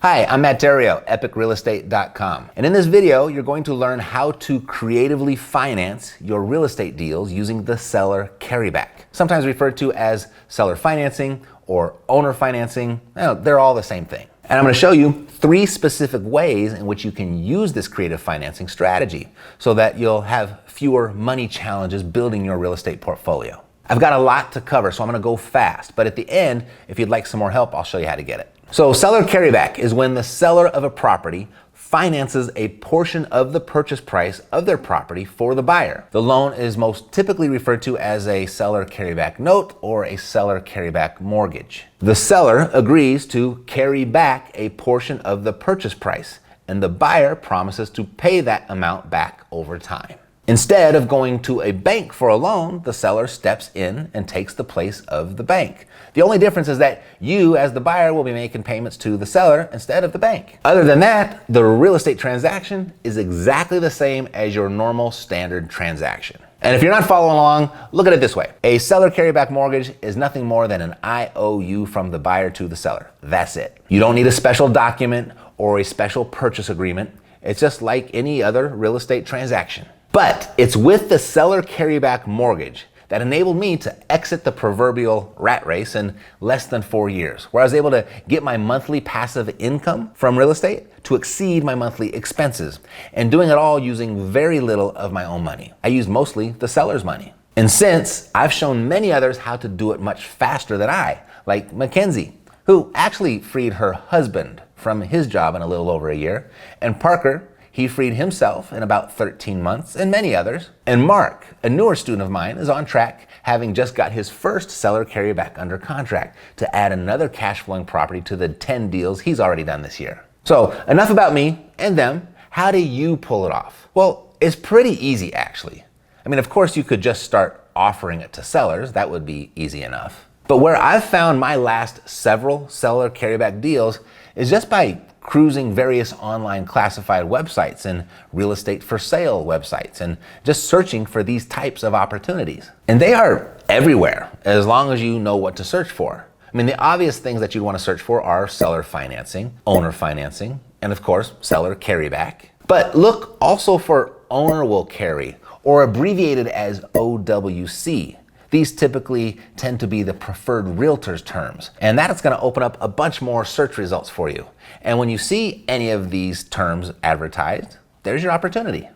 Hi, I'm Matt Theriault, epicrealestate.com. And in this video, you're going to learn how to creatively finance your real estate deals using the seller carryback. Sometimes referred to as seller financing or owner financing. They're all the same thing. And I'm going to show you 3 specific ways in which you can use this creative financing strategy so that you'll have fewer money challenges building your real estate portfolio. I've got a lot to cover, so I'm going to go fast. But at the end, if you'd like some more help, I'll show you how to get it. So seller carryback is when the seller of a property finances a portion of the purchase price of their property for the buyer. The loan is most typically referred to as a seller carryback note or a seller carryback mortgage. The seller agrees to carry back a portion of the purchase price, and the buyer promises to pay that amount back over time. Instead of going to a bank for a loan, the seller steps in and takes the place of the bank. The only difference is that you, as the buyer, will be making payments to the seller instead of the bank. Other than that, the real estate transaction is exactly the same as your normal standard transaction. And if you're not following along, look at it this way. A seller carryback mortgage is nothing more than an IOU from the buyer to the seller. That's it. You don't need a special document or a special purchase agreement. It's just like any other real estate transaction. But it's with the seller carryback mortgage that enabled me to exit the proverbial rat race in less than 4 years, where I was able to get my monthly passive income from real estate to exceed my monthly expenses, and doing it all using very little of my own money. I used mostly the seller's money. And since I've shown many others how to do it much faster than I, like Mackenzie, who actually freed her husband from his job in a little over a year, and Parker, he freed himself in about 13 months, and many others. And Mark, a newer student of mine, is on track, having just got his first seller carryback under contract to add another cash flowing property to the 10 deals he's already done this year. So enough about me and them. How do you pull it off? Well, it's pretty easy actually. I mean, of course you could just start offering it to sellers. That would be easy enough. But where I've found my last several seller carryback deals is just by cruising various online classified websites and real estate for sale websites and just searching for these types of opportunities. And they are everywhere as long as you know what to search for. I mean, the obvious things that you'd want to search for are seller financing, owner financing, and of course, seller carryback. But look also for owner will carry, or abbreviated as OWC. These typically tend to be the preferred realtor's terms, and that is going to open up a bunch more search results for you. And when you see any of these terms advertised, there's your opportunity.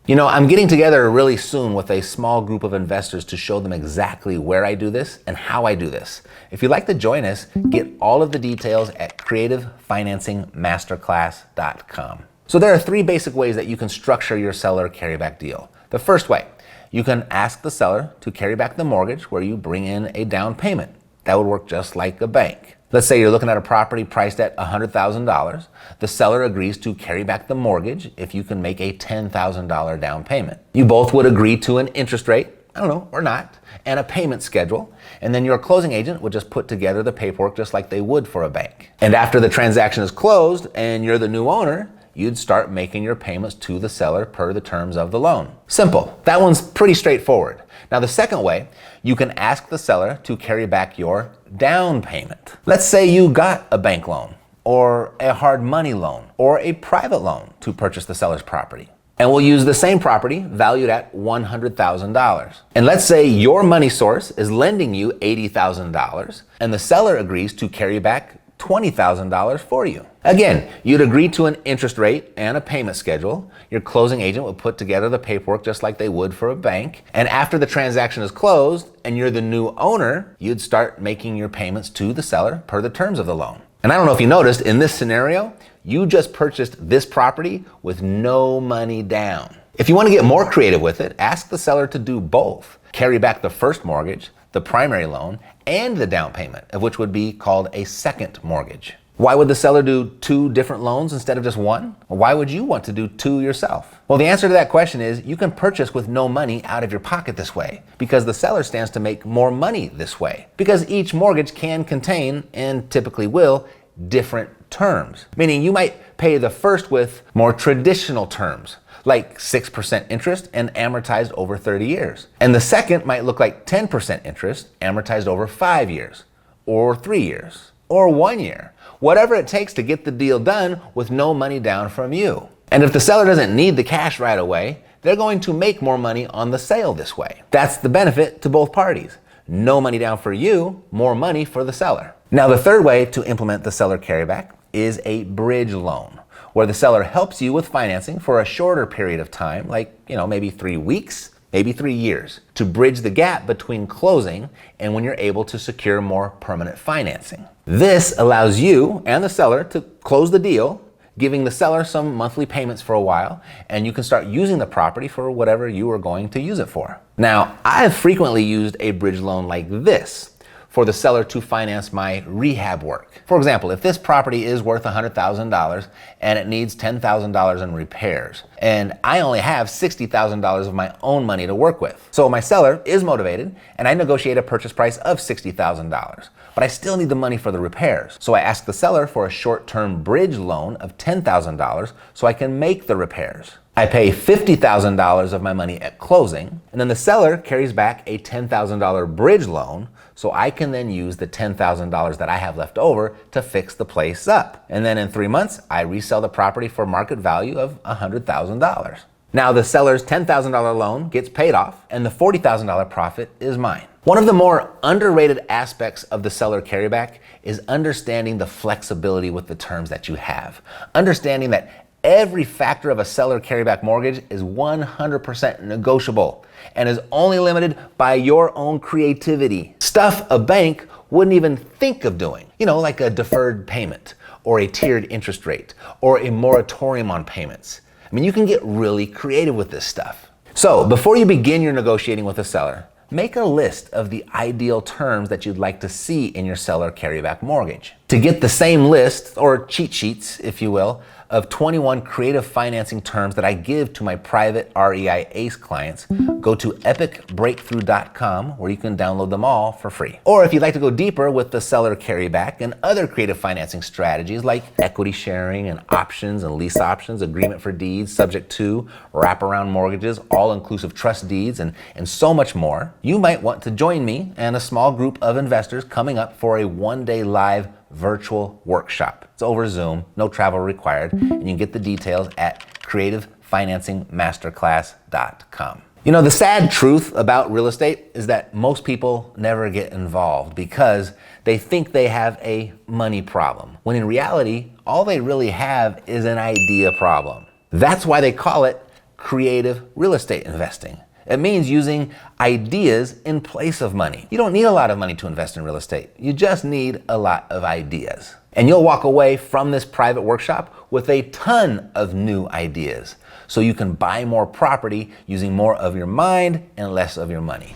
You know, I'm getting together really soon with a small group of investors to show them exactly where I do this and how I do this. If you'd like to join us, get all of the details at creativefinancingmasterclass.com. So there are 3 basic ways that you can structure your seller carryback deal. The first way, you can ask the seller to carry back the mortgage where you bring in a down payment. That would work just like a bank. Let's say you're looking at a property priced at $100,000. The seller agrees to carry back the mortgage if you can make a $10,000 down payment. You both would agree to an interest rate, or not, and a payment schedule. And then your closing agent would just put together the paperwork just like they would for a bank. And after the transaction is closed and you're the new owner, you'd start making your payments to the seller per the terms of the loan. Simple. That one's pretty straightforward. Now the second way, you can ask the seller to carry back your down payment. Let's say you got a bank loan or a hard money loan or a private loan to purchase the seller's property. And we'll use the same property valued at $100,000. And let's say your money source is lending you $80,000 and the seller agrees to carry back $20,000 for you. Again, you'd agree to an interest rate and a payment schedule. Your closing agent would put together the paperwork just like they would for a bank. And after the transaction is closed and you're the new owner, you'd start making your payments to the seller per the terms of the loan. And I don't know if you noticed, in this scenario, you just purchased this property with no money down. If you want to get more creative with it, ask the seller to do both. Carry back the first mortgage, the primary loan, and the down payment, of which would be called a second mortgage. Why would the seller do 2 different loans instead of just one? Or why would you want to do 2 yourself? Well, the answer to that question is you can purchase with no money out of your pocket this way, because the seller stands to make more money this way, because each mortgage can contain, and typically will, different terms. Meaning you might pay the first with more traditional terms, like 6% interest and amortized over 30 years. And the second might look like 10% interest amortized over 5 years, or 3 years, or 1 year. Whatever it takes to get the deal done with no money down from you. And if the seller doesn't need the cash right away, they're going to make more money on the sale this way. That's the benefit to both parties. No money down for you, more money for the seller. Now, the third way to implement the seller carryback is a bridge loan, where the seller helps you with financing for a shorter period of time, like, maybe 3 weeks, maybe 3 years, to bridge the gap between closing and when you're able to secure more permanent financing. This allows you and the seller to close the deal, giving the seller some monthly payments for a while, and you can start using the property for whatever you are going to use it for. Now, I have frequently used a bridge loan like this for the seller to finance my rehab work. For example, if this property is worth $100,000 and it needs $10,000 in repairs, and I only have $60,000 of my own money to work with. So my seller is motivated, and I negotiate a purchase price of $60,000, but I still need the money for the repairs. So I ask the seller for a short-term bridge loan of $10,000 so I can make the repairs. I pay $50,000 of my money at closing, and then the seller carries back a $10,000 bridge loan so I can then use the $10,000 that I have left over to fix the place up. And then in 3 months, I resell the property for market value of $100,000. Now the seller's $10,000 loan gets paid off and the $40,000 profit is mine. One of the more underrated aspects of the seller carryback is understanding the flexibility with the terms that you have. Understanding that every factor of a seller carryback mortgage is 100% negotiable and is only limited by your own creativity. Stuff a bank wouldn't even think of doing, like a deferred payment or a tiered interest rate or a moratorium on payments. You can get really creative with this stuff. So before you begin your negotiating with a seller, make a list of the ideal terms that you'd like to see in your seller carryback mortgage. To get the same list, or cheat sheets, if you will, of 21 creative financing terms that I give to my private REI ACE clients, go to epicbreakthrough.com where you can download them all for free. Or if you'd like to go deeper with the seller carryback and other creative financing strategies like equity sharing and options and lease options, agreement for deeds, subject to, wraparound mortgages, all-inclusive trust deeds, and so much more, you might want to join me and a small group of investors coming up for a one-day live virtual workshop. It's over Zoom, no travel required, and you can get the details at creativefinancingmasterclass.com. The sad truth about real estate is that most people never get involved because they think they have a money problem, when in reality, all they really have is an idea problem. That's why they call it creative real estate investing. It means using ideas in place of money. You don't need a lot of money to invest in real estate. You just need a lot of ideas. And you'll walk away from this private workshop with a ton of new ideas, so you can buy more property using more of your mind and less of your money.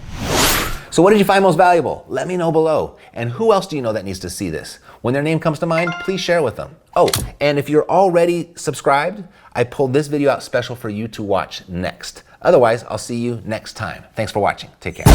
So what did you find most valuable? Let me know below. And who else do you know that needs to see this? When their name comes to mind, please share with them. Oh, and if you're already subscribed, I pulled this video out special for you to watch next. Otherwise, I'll see you next time. Thanks for watching. Take care.